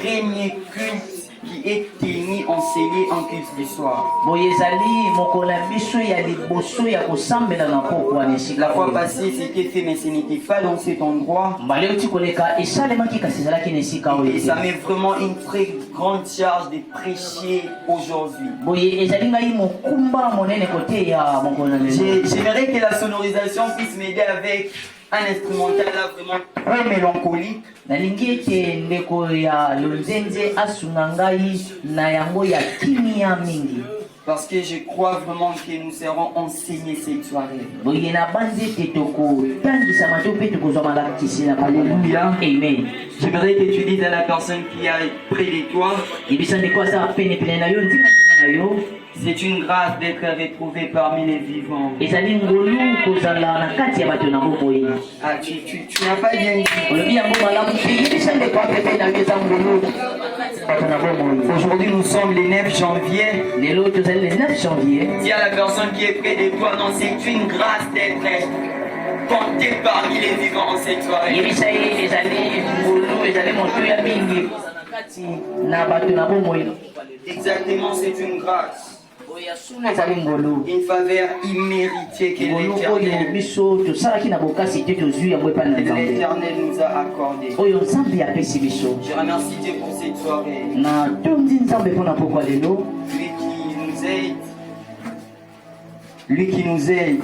premier culte qui est tenu, enseigné en culte du soir. La fois passée, c'était fait, mais ce n'était pas dans cet endroit. Et ça m'est vraiment une très grande charge de prêcher aujourd'hui. J'aimerais que la sonorisation puisse m'aider avec un instrumental là vraiment très mélancolique. Parce que je crois vraiment que nous serons enseignés cette soirée. Alléluia. Amen. J'aimerais que tu dises à la personne qui est près de toi, c'est une grâce d'être retrouvé parmi les vivants. Ah, tu n'as pas bien dit. Aujourd'hui, nous sommes le 9 janvier. Dis à la personne qui est près de toi, non, c'est une grâce d'être compté parmi les vivants en cette soirée. Exactement, c'est une grâce. Une faveur imméritée que l'Éternel nous a accordée. Je remercie Dieu pour cette soirée. Lui qui nous aide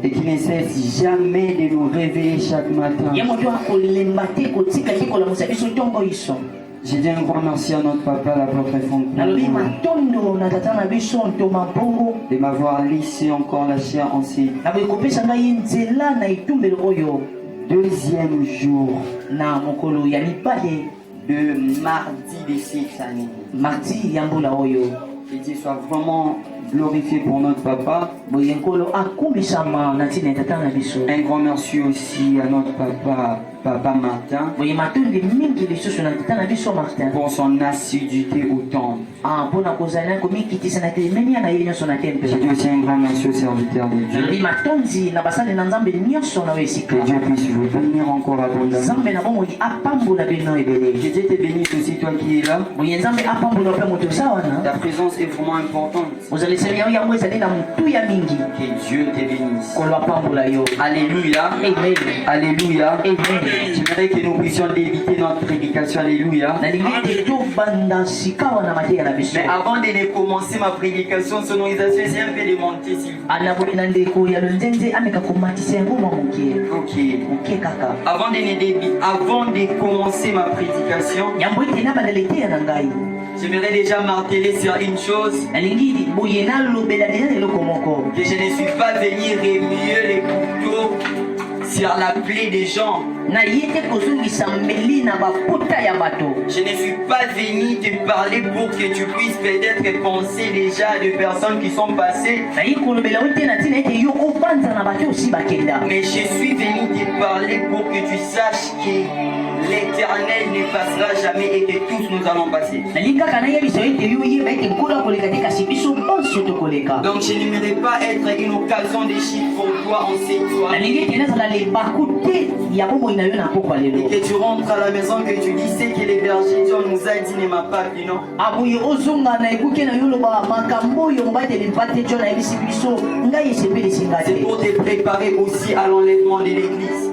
et qui ne cesse jamais de nous réveiller chaque matin. Je dis un grand merci à notre papa, l'apôtre Fontaine, de m'avoir laissé encore la chair en ces deuxième jour de mardi de cette année. Que Dieu soit vraiment glorifié pour notre papa. Un grand merci aussi à notre papa Martin, pour son assiduité au temple. Je dis aussi un grand merci au serviteur de Dieu. Que Dieu puisse vous bénir encore abondamment. Que Dieu te bénisse aussi, toi qui es là. Ta présence est vraiment importante. Que Dieu te bénisse. Alléluia. Alléluia. J'aimerais que nous puissions débuter notre prédication. Alléluia. Mais avant de commencer ma prédication, sonorisation, c'est un peu de monter s'il vous plaît. Ok. Avant de commencer ma prédication, j'aimerais déjà marteler sur une chose, que je ne suis pas venu remuer les couteaux sur la plaie des gens. Je ne suis pas venu te parler pour que tu puisses peut-être penser déjà à des personnes qui sont passées. Mais je suis venu te parler pour que tu saches que l'Éternel ne passera jamais et que tous nous allons passer. Donc je n'aimerais pas être une occasion de chiffre pour toi en cette soirée. Et que tu rentres à la maison, que tu dis c'est que les bergers Dieu nous a dit ne m'a pas vu, non? C'est pour te préparer aussi à l'enlèvement de l'église.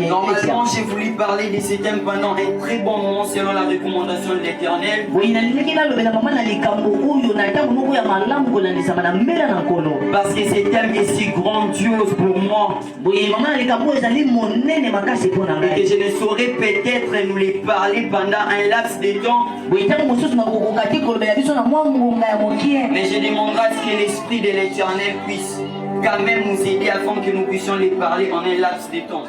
Normalement, j'ai voulu parler de ce thème pendant un très bon moment selon la recommandation de l'Éternel. Parce que ce thème est si grandiose pour moi. Et que je ne saurais peut-être nous les parler pendant un laps de temps. Mais je demanderai à ce que l'Esprit de l'Éternel puisse quand même nous aider afin que nous puissions les parler en un laps de temps.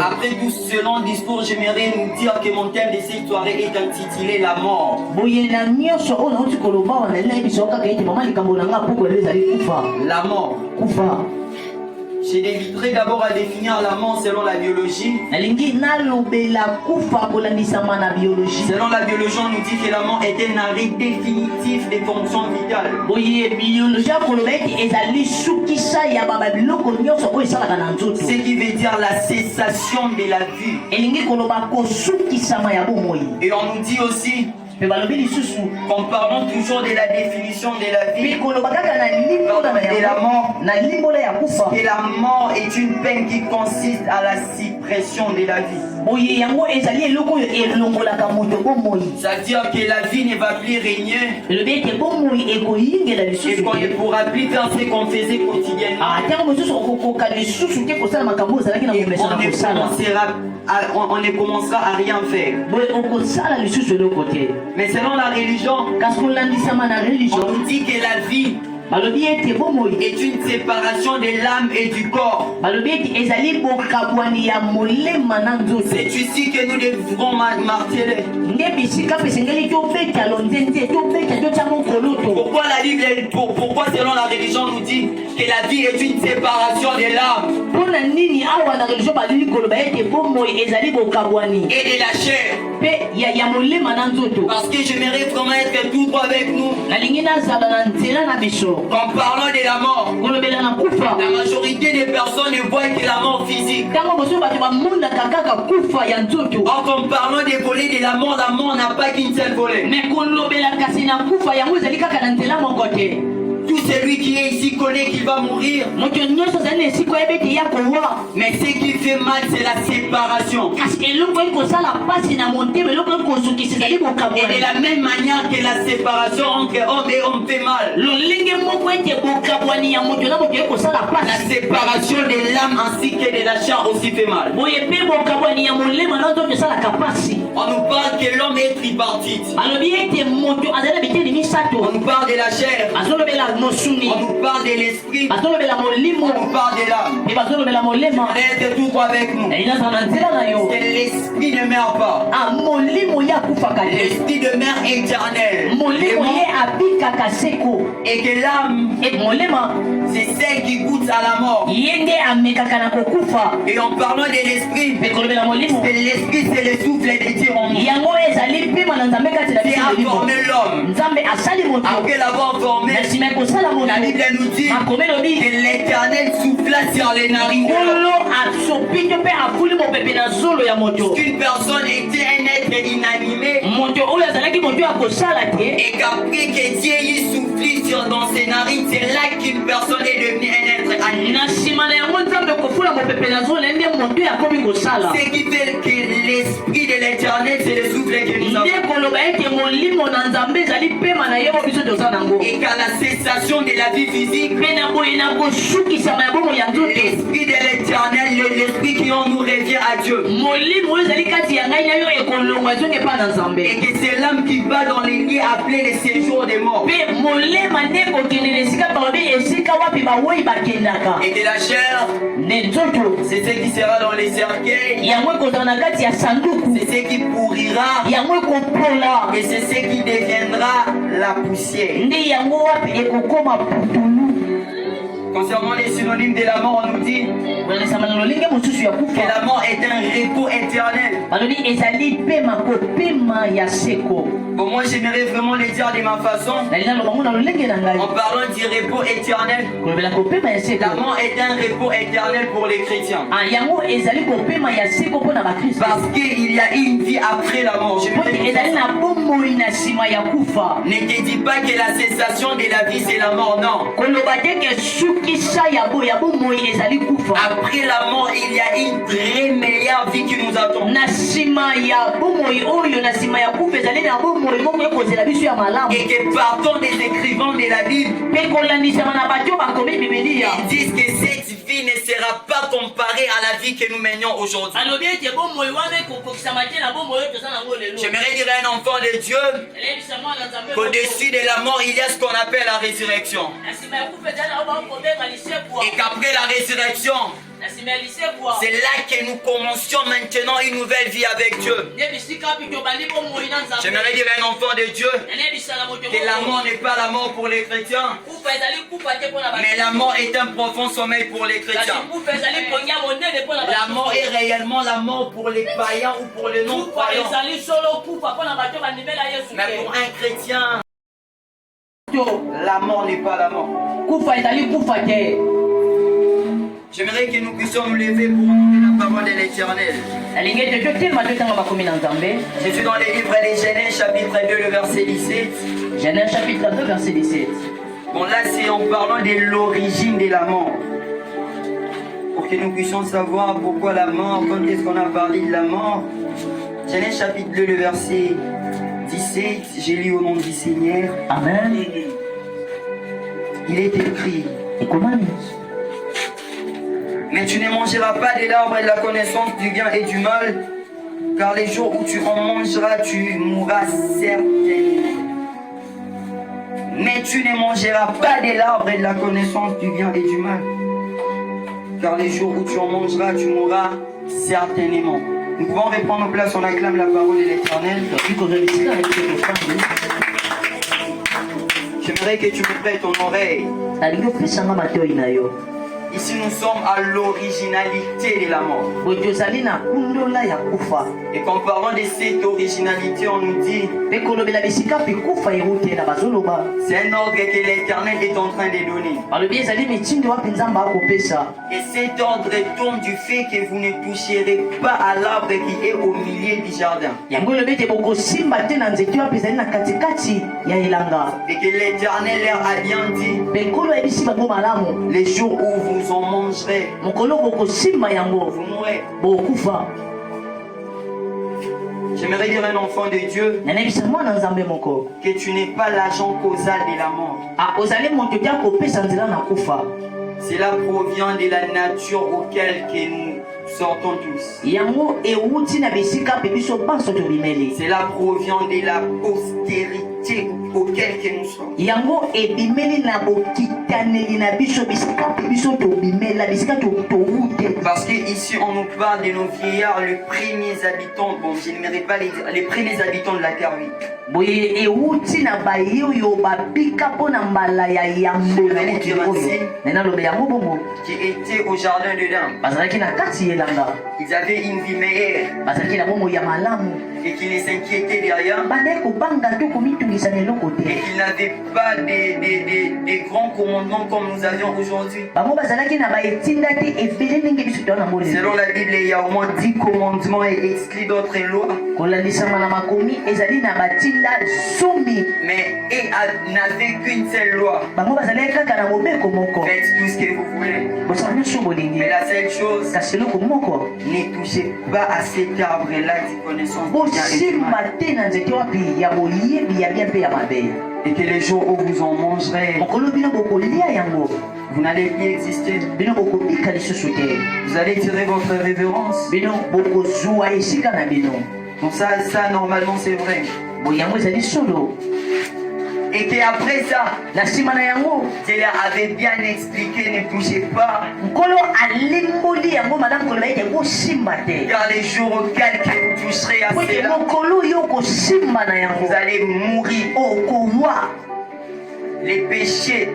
Après tout ce long discours, j'aimerais nous dire que mon thème de cette soirée est intitulé La mort. La mort. j'éviterai d'abord à définir la mort selon la biologie. Selon la biologie, on nous dit que la mort est un arrêt définitif des fonctions vitales. Ce qui veut dire la cessation de la vie. Et on nous dit aussi, en parlant toujours de la définition de la vie, de la mort, et la mort est une peine qui consiste à la suppression de la vie. C'est-à-dire que la vie ne va plus régner et qu'on ne pourra plus faire ce qu'on faisait quotidiennement. Et on ne commencera à rien faire. Mais selon la religion, on nous dit que la vie est une séparation de l'âme et du corps. C'est ici que nous devrons marteler. Pourquoi selon la religion nous dit que la vie est une séparation de l'âme et de la chair? Parce que j'aimerais vraiment être tout droit avec nous. En parlant de la mort, la majorité des personnes ne voient que la mort physique. Or, en parlant des volets de la mort n'a pas qu'une seule volée. Tout celui qui est ici connaît qu'il va mourir. Mais ce qui fait mal, c'est la séparation. Et de la même manière que la séparation entre homme et homme fait mal, la séparation de l'âme ainsi que de la chair aussi fait mal. On nous parle que l'homme est tripartite. On nous parle de la chair. On nous parle de l'esprit. On nous parle de l'âme. Reste tout droit avec nous. Que l'esprit ne meurt pas. L'esprit demeure éternel. Et que l'âme, c'est celle qui goûte à la mort. Et en parlant de l'esprit, l'esprit c'est le souffle de Dieu en nous. Qui a formé l'homme. Après l'avoir formé, la Bible nous dit que l'Éternel souffla sur les narines de l'homme. Qu'une personne était un être inanimé et qu'après que Dieu y souffle dans ses narines, c'est là qu'une personne est devenue un être animé. Ce qui fait que l'esprit de l'Éternel, c'est le souffle que nous avons. Et qu'à la cessation de la vie physique, l'esprit de l'Éternel, l'esprit qui en nous revient à Dieu. Et que c'est l'âme qui va dans les lieux appelés les séjours des morts. Et que la chair, c'est ce qui sera dans les cercueils. C'est ce qui pourrira. Et c'est ce qui deviendra la poussière. Concernant les synonymes de la mort, on nous dit que la mort est un repos éternel. Bon, moi j'aimerais vraiment le dire de ma façon. En parlant du repos éternel, la mort est un repos éternel pour les chrétiens. Parce qu'il y a une vie après la mort. Ne te dis pas que la cessation de la vie c'est la mort, non. Après la mort, il y a une très meilleure vie qui nous attend. Et que partant des écrivains de la Bible, ils disent que cette vie ne sera pas comparée à la vie que nous menions aujourd'hui. J'aimerais dire à un enfant de Dieu qu'au-dessus de la mort, il y a ce qu'on appelle la résurrection. Et qu'après la résurrection, C'est là que nous commencions maintenant une nouvelle vie avec Dieu. J'aimerais dire à un enfant de Dieu que la mort n'est pas la mort pour les chrétiens, mais la mort est un profond sommeil pour les chrétiens. La mort est réellement la mort pour les païens ou pour les non-croyants. Mais pour un chrétien, la mort n'est pas la mort. J'aimerais que nous puissions nous lever pour entendre la parole de l'Éternel. Je suis dans les livres de Genèse chapitre 2, le verset 17. Genèse chapitre 2, verset 17. Bon, là c'est en parlant de l'origine de la mort. Pour que nous puissions savoir pourquoi la mort, quand est-ce qu'on a parlé de la mort. Genèse chapitre 2, le verset 17, j'ai lu au nom du Seigneur. Amen. Il est écrit. Et comment? Mais tu ne mangeras pas de l'arbre de la connaissance du bien et du mal, car les jours où tu en mangeras, tu mourras certainement. Mais tu ne mangeras pas de l'arbre de la connaissance du bien et du mal, car les jours où tu en mangeras, tu mourras certainement. Nous pouvons reprendre nos places, on acclame la parole de l'Éternel. J'aimerais que tu me prêtes ton oreille. Ici nous sommes à l'originalité de la mort. Et qu'en parlant de cette originalité, on nous dit c'est un ordre que l'Éternel est en train de donner. Et cet ordre tombe du fait que vous ne toucherez pas à l'arbre qui est au milieu du jardin. Et que l'Éternel leur a bien dit les jours où vous en mangerez, vous mourrez. J'aimerais dire à un enfant de Dieu que tu n'es pas l'agent causal de la mort. Cela provient de la nature auquel que nous sortons tous. Cela provient de la postérité auquel que nous sommes. Parce qu'ici on nous parle de nos vieillards, les premiers habitants, bon je n'aimerais pas les dire, les premiers habitants de la terre, oui. Qui étaient au jardin d'Éden. Ils avaient une vie meilleure et qui ne s'inquiétaient de rien et qu'ils n'avaient pas des grands commandements comme nous avions aujourd'hui. Selon la Bible, il y a au moins 10 commandements et exclus d'autres lois. Mais ils n'avaient qu'une seule loi. Faites tout ce que vous voulez. Mais la seule chose, ne touchez pas à cet arbre-là de connaissance du bien et du mal. Et que les jours où vous en mangerez, vous n'allez plus exister. Vous allez tirer votre révérence. Donc ça normalement c'est vrai. Et qu'après ça, Dieu leur avait bien expliqué, ne touchez pas. Car les jours auxquels vous toucherez à cela, vous allez mourir. Les péchés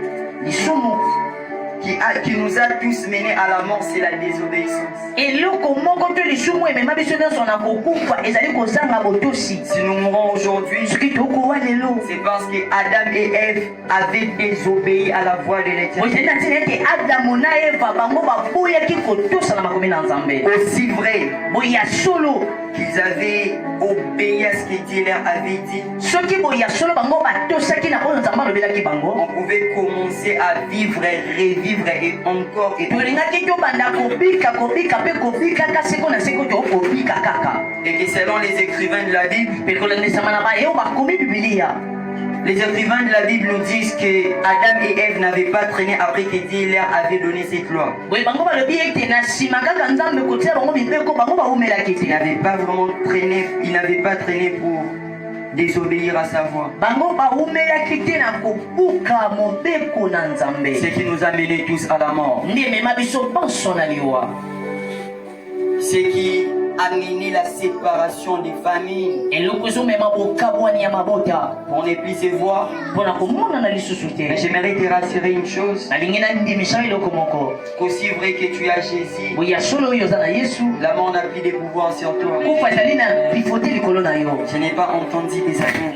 qui nous a tous menés à la mort, c'est la désobéissance. Si nous mourons aujourd'hui, c'est parce que Adam et Ève avaient désobéi à la voix de l'Éternel. Aussi vrai qu'ils avaient obéi à ce que Dieu leur avait dit, on pouvait commencer à vivre et revivre et encore et encore. Et que selon les écrivains de la Bible, les écrivains de la Bible nous disent que Adam et Ève n'avaient pas traîné après que Dieu leur avait donné cette loi. Ils n'avaient pas vraiment traîné, ils n'avaient pas traîné pour désobéir à sa voix. Ce qui nous a menés tous à la mort. Ce qui a mené la séparation des familles. Pour ne plus se voir. Mais j'aimerais te rassurer une chose. Qu'aussi vrai que tu as Jésus, la mort n'a plus de pouvoir sur toi. Je n'ai pas entendu des amens.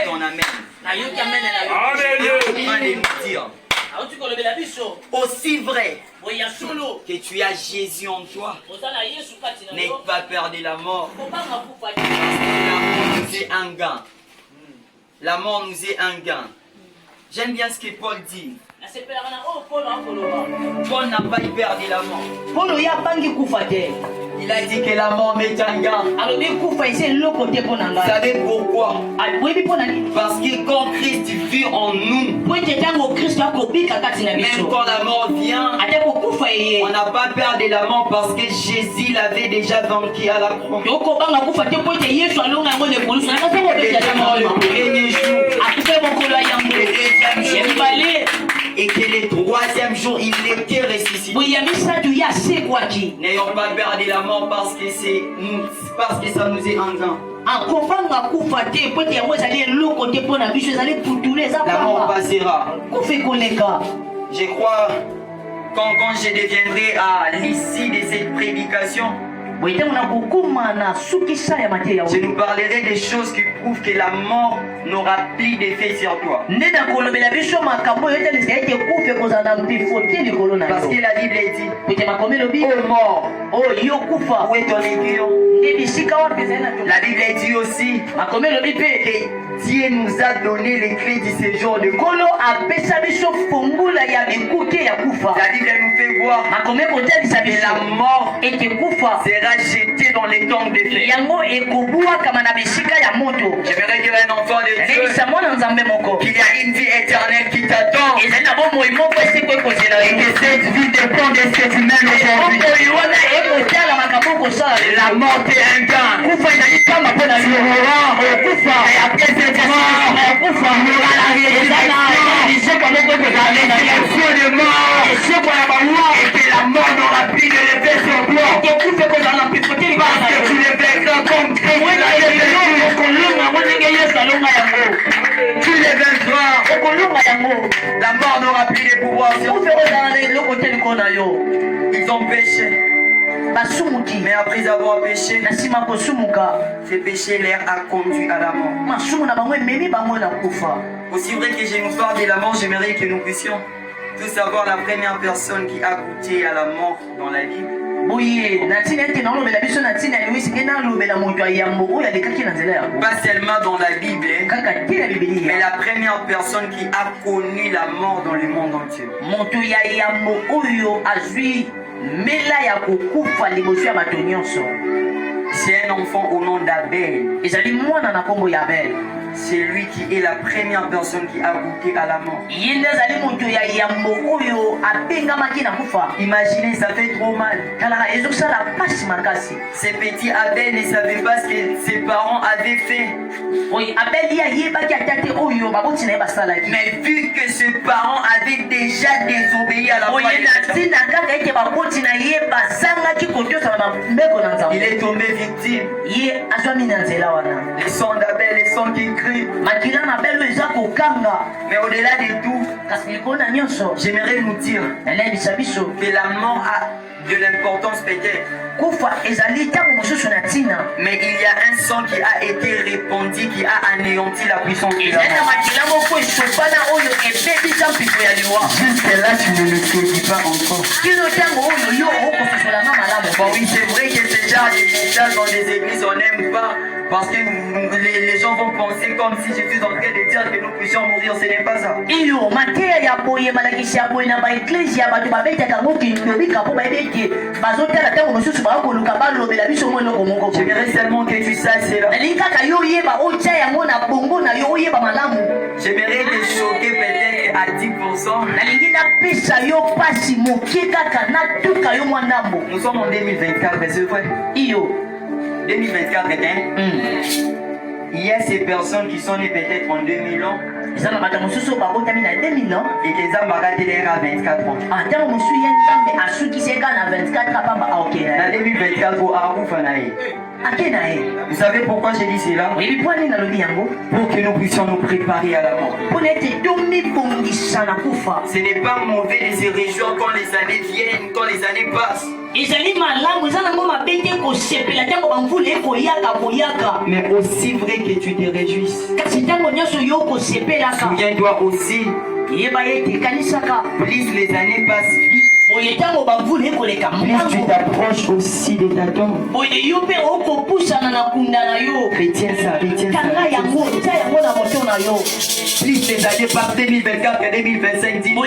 Ton amen. Aussi vrai que tu as Jésus en toi, n'aie pas peur de la mort. Parce que la mort nous est un gain. La mort nous est un gain. J'aime bien ce que Paul dit. Paul n'a pas eu peur de la mort. Il a dit que la mort m'est un gain. Vous savez pourquoi? Parce que quand Christ vit en nous, même quand la mort vient, on n'a pas peur de la mort parce que Jésus l'avait déjà vaincu à la croix. Le premier jour, le deuxième jour, et que le troisième jour il était ressuscité. N'ayons pas peur de la mort parce que ça nous est un gain. La mort passera. Je crois quand je deviendrai à l'issue de cette prédication, je nous parlerai des choses qui prouvent que la mort n'aura plus d'effet sur toi. Parce que la Bible dit, oh mort, où est ton aiguillon? La Bible dit aussi que Dieu nous a donné les clés du séjour de mort. La Bible nous fait voir que la mort sera jetée dans les tongs de feu. J'aimerais dire à un enfant de Dieu qu'il y a une vie éternelle qui t'attend et que cette vie dépend de cette humaine aujourd'hui. La mort est un gain. Tu mourras, et après cette mort, il y aura la résurrection de mort, et que la mort n'aura plus de l'effet sur toi. Parce que tu le vaincras comme Christ l'avait vaincu. Tu le vaincras. La mort n'aura plus de pouvoir sur toi. Ils ont péché. Mais après avoir péché, ce péché leur a conduit à la mort. Aussi vrai que je nous parle de la mort, j'aimerais que nous puissions tous savoir la première personne qui a goûté à la mort dans la Bible. Pas seulement dans la Bible, mais la première personne qui a connu la mort dans le monde entier. C'est un enfant au nom d'Abel. C'est lui qui est la première personne qui a goûté à la mort. Imaginez, ça fait trop mal. Ce petit Abel ne savait pas ce que ses parents avaient fait. Mais vu que ses parents avaient déjà désobéi à la voix de Dieu, il est tombé victime. Le sang d'Abel, le sang qui crie. Mais au-delà de tout, j'aimerais nous dire que la mort a de l'importance peut-être. Mais il y a un sang qui a été répandu, qui a anéanti la puissance de la mort. Jusque là, tu ne le sais pas encore. Bon, oui, c'est vrai que ce genre de message dans les églises, on n'aime pas. Parce que les gens vont penser comme si je suis en train de dire que nous puissions mourir, ce n'est pas ça. J'aimerais seulement que tu saches cela. J'aimerais te choquer peut-être à 10%. Nous sommes en 2024, c'est vrai. 2024 est un. Il y a ces personnes qui sont nées peut-être en 2000 ans. Ils ont battu mon sous babota mina 2000 ans. Et qu'ils ont battu les à 24 ans. Ah, tant mon sou yen tambe asu qui s'est gagné à 24 ans pamba a ok. Dans 2024 au Aroufanaï. Vous savez pourquoi j'ai dit cela? Pour que nous puissions nous préparer à la mort. Ce n'est pas mauvais de se réjouir quand les années viennent, quand les années passent. Mais aussi vrai que tu te réjouisses. Souviens-toi aussi, plus les années passent vite, plus tu t'approches aussi de ta tombe. Retiens ça. Plus les années passent, 2024 et 2025, dis-moi.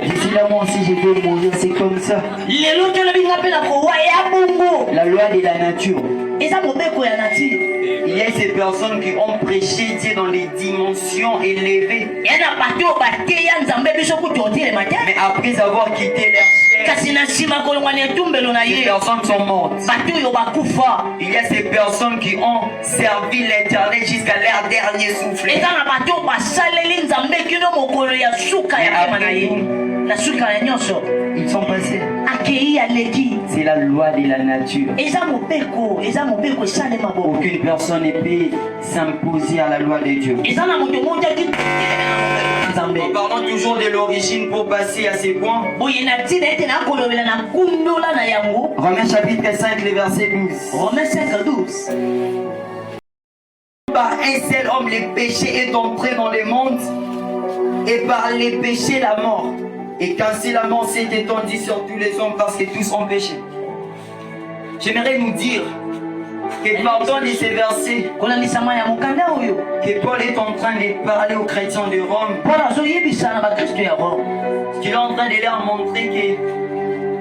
D'ici là, moi aussi, je vais mourir, c'est comme ça. La loi de la nature. Il y a ces personnes qui ont prêché Dieu dans des dimensions élevées. Mais après avoir quitté leur chair, ces personnes sont mortes. Il y a ces personnes qui ont servi l'Éternel jusqu'à leur dernier souffle. Ils sont passés. C'est la loi de la nature. Aucune personne ne peut s'imposer à la loi de Dieu. En parlant toujours de l'origine pour passer à ces points. Romains chapitre 5, le verset 12. Romains 5, 12. Par un seul homme, le péché est entré dans le monde, et par les péchés, la mort. Et qu'ainsi la mort s'est étendue sur tous les hommes parce que tous ont péché. J'aimerais nous dire que pardon de ces versets, que Paul est en train de parler aux chrétiens de Rome, qu'il est en train de leur montrer que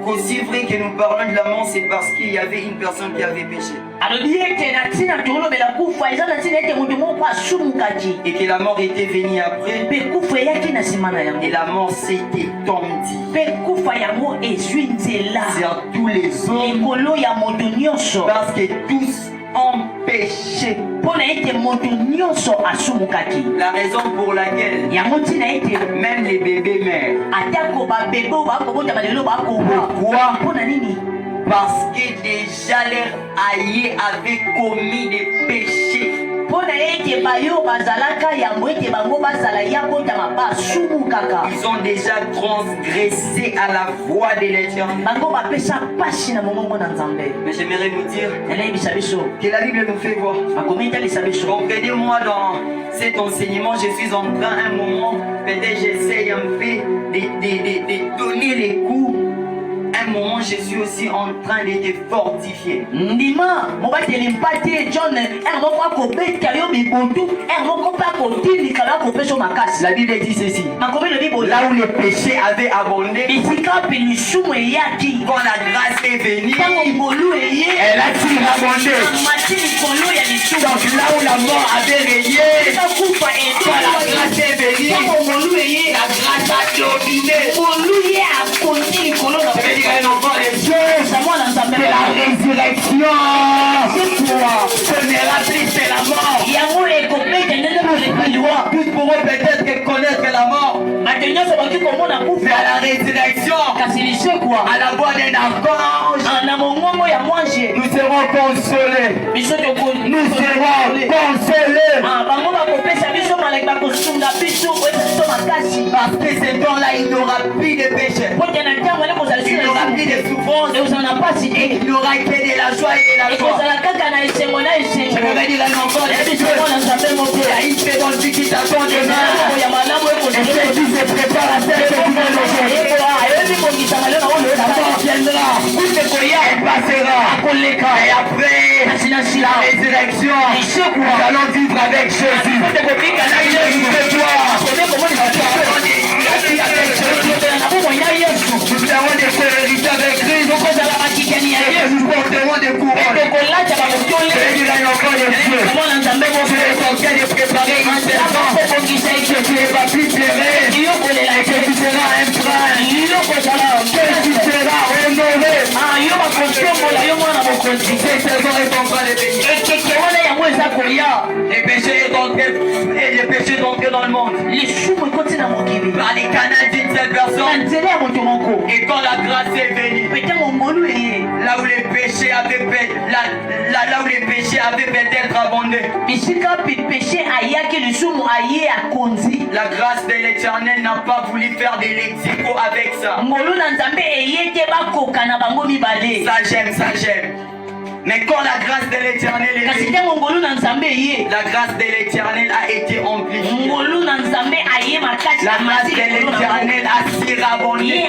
aussi vrai que nous parlons de la mort, c'est parce qu'il y avait une personne qui avait péché. Et que la mort était venue après. Et la mort s'est étendue sur tous les hommes. Parce que tous ont péché. La raison pour laquelle même les bébés meurent. Pourquoi? Parce que déjà leur aïeux avait commis des péchés. Ils ont déjà transgressé à la voie de l'Éternel. Mais j'aimerais vous dire que la Bible nous fait voir. Comprenez-moi dans cet enseignement, je suis en train un moment, peut-être j'essaye un peu de donner les coups. Un moment, je suis aussi en train de te fortifier. La Bible dit ceci. Là où le péché avait abondé, quand la grâce est venue, elle a surabondé. Donc là où la mort avait régné, quand la grâce est venue, la grâce a dominé. Un enfant de Dieu, c'est la résurrection. Ce n'est plus c'est la mort. Tous pourront peut-être connaître la mort. Mais à la résurrection, à la voix d'un archange, nous serons consolés. Nous serons consolés. Parce que ce temps-là, il n'aura plus de péché. Il n'aura plus de souffrance. Et il n'aura que de la joie et de la joie. Je vais dire un enfant de Dieu. Il y a une seconde qui t'attend demain. Et celle qui se prépare à celle que tu veux loger. La mort viendra. Elle passera. Et après la résurrection, nous allons vivre avec Jésus. Avec Jésus. serons des co-héritiers avec Christ. Et nous porterons des couronnes. Et il y a encore des feux. Tu es en train de préparer une servante que tu ne vas plus pleurer. Que tu seras un prince. Que tu seras honoré. Cette saison est en train de venir. Les péchés sont entrés dans le monde. Par les canaux d'une seule personne. Et quand la grâce est venue, là où les péchés avaient peut-être abondé, la grâce de l'Éternel n'a pas voulu faire des lexicos avec ça. Ça j'aime. Mais quand la grâce de l'Éternel est venue, la grâce de l'Éternel a été amplifiée. La grâce de l'Éternel a surabondé.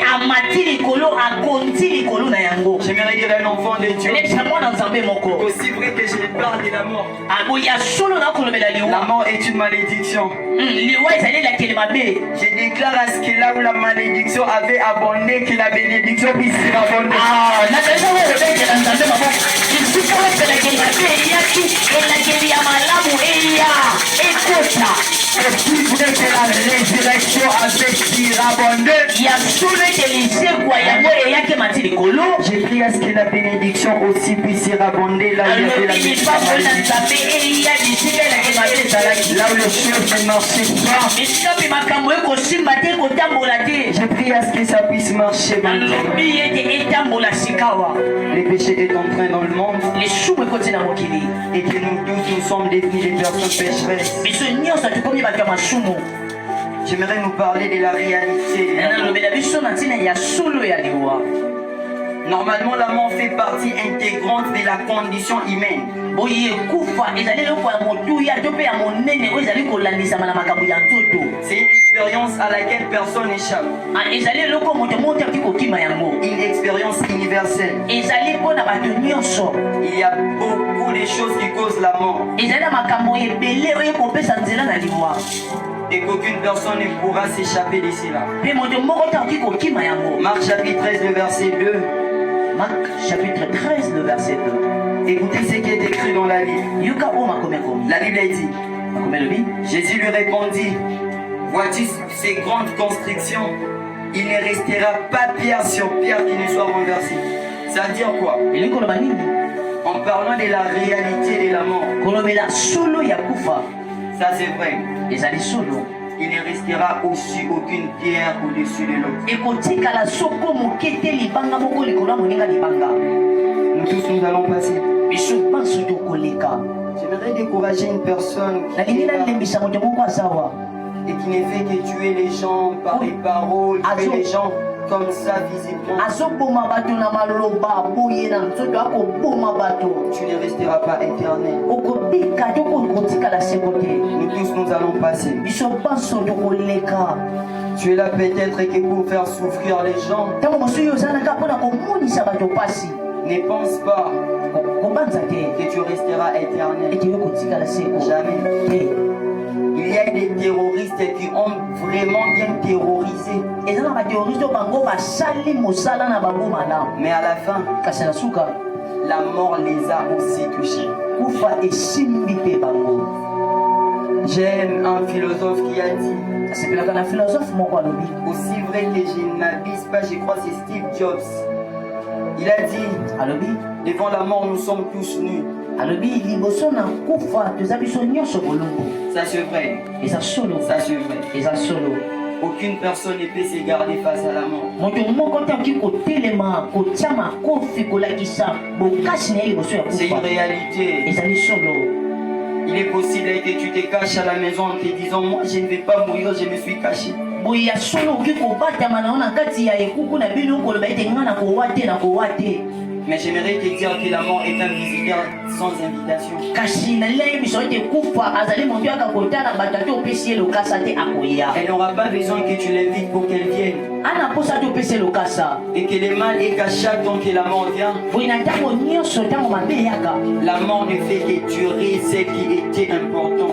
J'aimerais dire un enfant de Dieu. Aussi vrai que je parle de la mort. La mort est une malédiction. Je déclare à ce que là où la malédiction avait abondé, que la bénédiction puisse surabonder. Si vous êtes que la résurrection avait surabondé, j'ai pris à ce que la bénédiction aussi puisse surabonder là où il y avait la bénédiction. Là où le chef ne marchait pas, j'ai pris à ce que ça puisse marcher maintenant. Les péchés est en train dans le monde et que nous tous nous sommes devenus des personnes pécheresses. J'aimerais nous parler de la réalité. Normalement, la mort fait partie intégrante de la condition humaine. C'est une expérience à laquelle personne n'échappe. Une expérience universelle. Il y a beaucoup de choses qui causent la mort. Et qu'aucune personne ne pourra s'échapper d'ici là. Marc chapitre 13, le verset 2. Marc chapitre 13, le verset 2. Écoutez ce qui est écrit dans la Bible. La Bible a dit, Jésus lui répondit, vois-tu ces grandes constructions, il ne restera pas pierre sur pierre qui ne soit renversée. Ça veut dire quoi? En parlant de la réalité de la mort. Ça c'est vrai. Il ne restera aussi aucune pierre au-dessus de l'autre. Nous tous nous allons passer. J'aimerais décourager une personne qui et qui ne fait que tuer les gens par les paroles, tuer les gens comme ça physiquement. Tu ne resteras pas éternel. Nous tous nous allons passer. Tu es là peut-être que pour faire souffrir les gens. Ne pense pas que tu resteras éternel. Jamais. Il y a des terroristes qui ont vraiment bien terrorisé. Mais à la fin, la mort les a aussi touchés. J'aime un philosophe qui a dit, aussi vrai que je n'abuse pas, je crois que c'est Steve Jobs. Il a dit, devant la mort nous sommes tous nus. Ça c'est vrai. Ça c'est vrai. Aucune personne ne peut se garder face à la mort. C'est une réalité. Il est possible que tu te caches à la maison en te disant, moi je ne vais pas mourir, je me suis caché. Mais j'aimerais te dire que la mort est un visiteur sans invitation. Elle n'aura pas besoin que tu l'invites pour qu'elle vienne. Et que le mal est qu'à chaque temps que la mort vient, la mort ne fait que durer ce qui était important.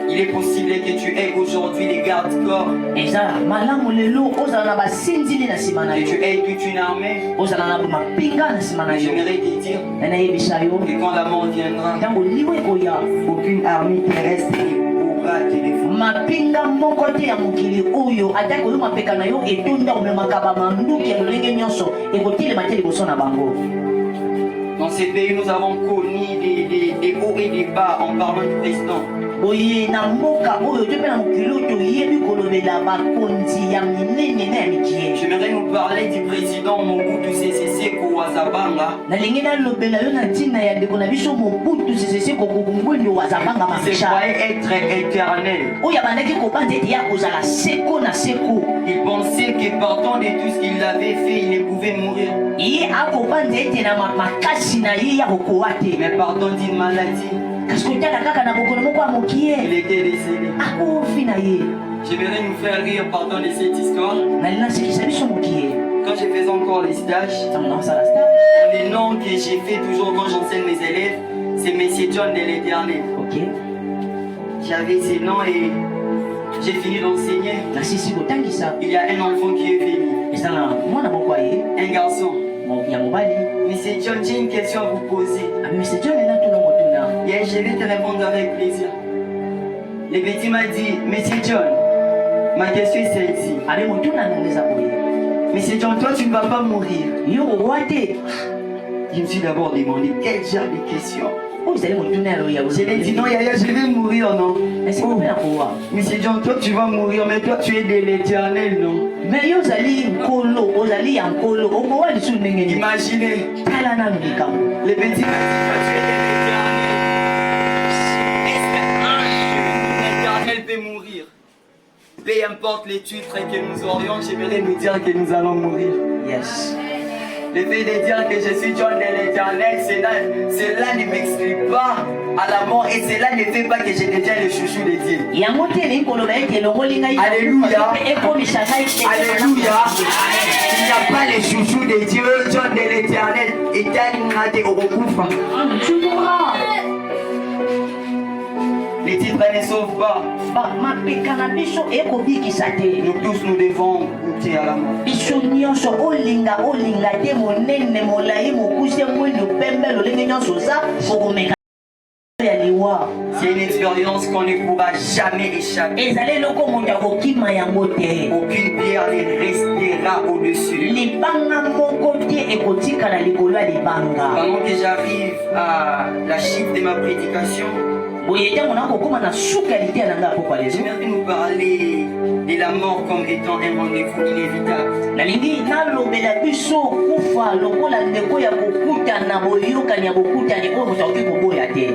Il est possible que tu aies aujourd'hui des gardes-corps. Que tu aies toute une armée. J'aimerais te dire que quand la mort viendra, aucune armée terrestre ne pourra te défendre. Dans ces pays, nous avons connu des hauts et des bas en parlant du président. J'aimerais nous parler du président Mobutu Sese Seko wa Zabanga. Il se croyait être éternel. Il pensait que partant de tout ce qu'il avait fait, il ne pouvait mourir. Mais partant d'une maladie, il était décédé. J'aimerais nous faire rire partant de cette histoire. Quand je faisais encore les stages, les noms que j'ai fait toujours quand j'enseigne mes élèves, c'est Monsieur John de l'Éternel. J'avais ces noms et j'ai fini d'enseigner. Il y a un enfant qui est venu. Un garçon. Monsieur John, j'ai une question à vous poser. Et je vais te répondre avec plaisir. Le petit m'a dit, Monsieur John, ma question est celle-ci. Monsieur John, toi tu ne vas pas mourir. Je me suis d'abord demandé quel genre de question. Je lui ai dit non, Yaya, je vais mourir, non? Monsieur John, toi tu vas mourir, mais toi tu es de l'Éternel, non? Imaginez, le petit m'a dit, toi tu es de l'Éternel. Est-ce qu'un jour l'Éternel peut mourir? Peu importe les titres que nous aurions, j'aimerais nous dire que nous allons mourir. Yes. Le fait de dire que je suis John de l'Éternel, cela ne m'explique pas à la mort et cela ne fait pas que je deviens le chouchou de Dieu. Alléluia. Alléluia. Il n'y a pas le chouchou de Dieu, John de l'Éternel. Et les titres ne sauvent pas. Nous tous nous devons goûter à la mort. C'est une expérience qu'on ne pourra jamais échapper. Aucune pierre ne restera au-dessus. Pendant que j'arrive à la chute de ma prédication, j'aimerais nous parler de la mort comme étant un rendez-vous inévitable.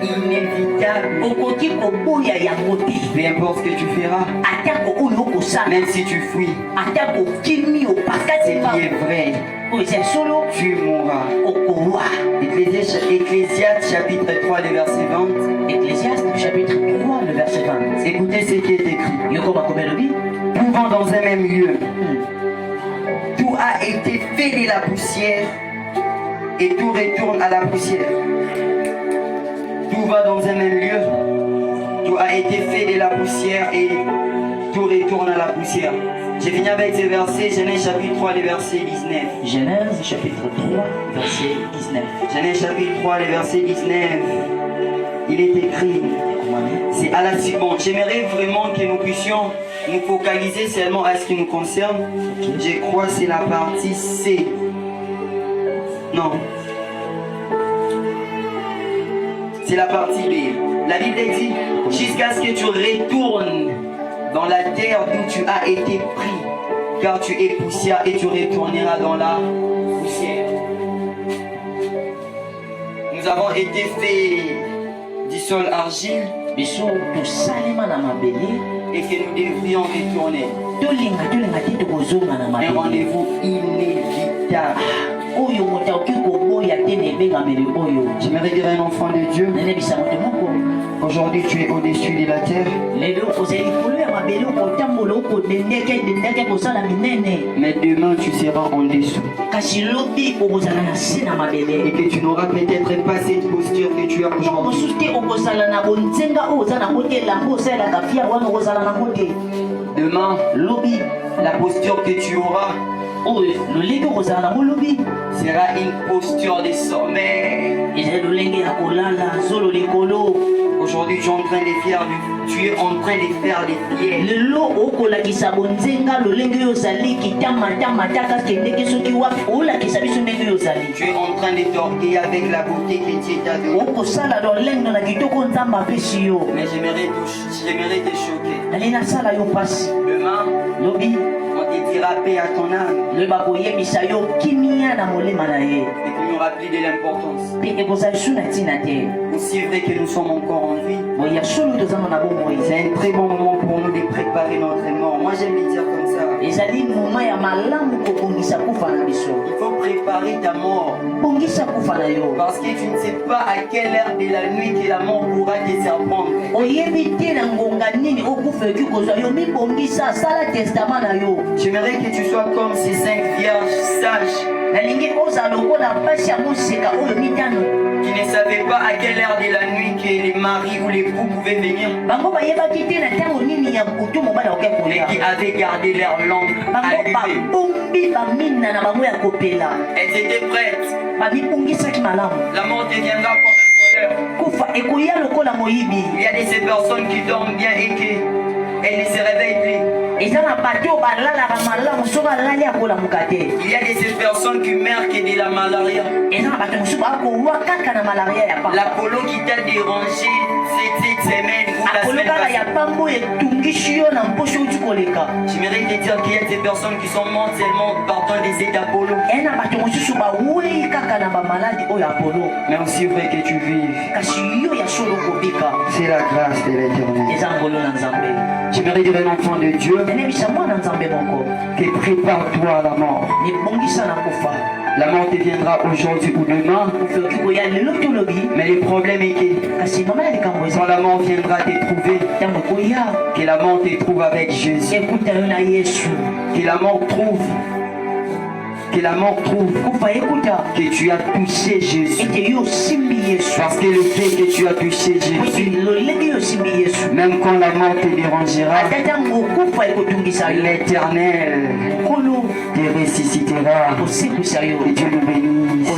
Inévitable. Peu importe ce que tu feras, même si tu fuis, ce qui est vrai, tu mourras. Ecclésiaste chapitre 3, le verset 20. Ecclésiaste chapitre 3, le verset 20. Écoutez ce qui est écrit. Pouvant dans un même lieu, tout a été fait de la poussière et tout retourne à la poussière. Tout va dans un même lieu, tout a été fait de la poussière et tout retourne à la poussière. J'ai fini avec ce verset, Genèse chapitre 3, le verset 19. Genèse chapitre 3, verset 19. Genèse chapitre 3, le verset 19. Il est écrit, c'est à la seconde. J'aimerais vraiment que nous puissions nous focaliser seulement à ce qui nous concerne. Je crois que c'est la partie C. Non. C'est la partie B. La Bible dit, jusqu'à ce que tu retournes dans la terre d'où tu as été pris, car tu es poussière et tu retourneras dans la poussière. Nous avons été faits du sol argile et que nous devrions retourner. Un rendez-vous inévitable. J'aimerais dire à un enfant de Dieu, Aujourd'hui, tu es au-dessus de la terre. Mais demain, tu seras en dessous. Et que tu n'auras peut-être pas cette posture que tu as aujourd'hui. Demain, la posture que tu auras sera une posture de sommeil. Aujourd'hui, tu es en train de faire des prières. Tu es en train de t'orgueiller avec la beauté que Dieu t'a donnée. Mais j'aimerais te choquer. Demain, on te dira paix à ton âme. Et qu'il n'y aura plus de l'importance. Aussi vrai que nous sommes encore en vie, c'est un très bon moment pour nous de préparer notre mort. Moi j'aime le dire comme ça. Il faut préparer ta mort. Parce que tu ne sais pas à quelle heure de la nuit que la mort pourra te surprendre. J'aimerais que tu sois comme ces 5 vierges sages qui ne savaient pas à quelle heure de la nuit que les maris ou les époux pouvaient venir, mais qui avaient gardé leur lampe allumée. Elles étaient prêtes. La mort deviendra comme un voleur. Il y a de ces personnes qui dorment bien et qu'elles ne se réveillent plus. Il y a de ces personnes qui meurent que de la malaria. La polo qui t'a dérangé cette semaine ou la semaine passée. J'aimerais te dire qu'il y a des personnes qui sont mortes seulement partant des états polo. Mais aussi vrai que tu vives, c'est la grâce de l'Éternel. J'aimerais dire un enfant de Dieu que prépare-toi à la mort. La mort te viendra aujourd'hui ou demain. Mais le problème est que quand la mort viendra te trouver, que la mort te trouve avec Jésus. Que la mort trouve que tu as touché Jésus. Parce que le fait que tu as touché Jésus, même quand la mort te dérangera, l'Éternel te ressuscitera. Et Dieu le bénisse.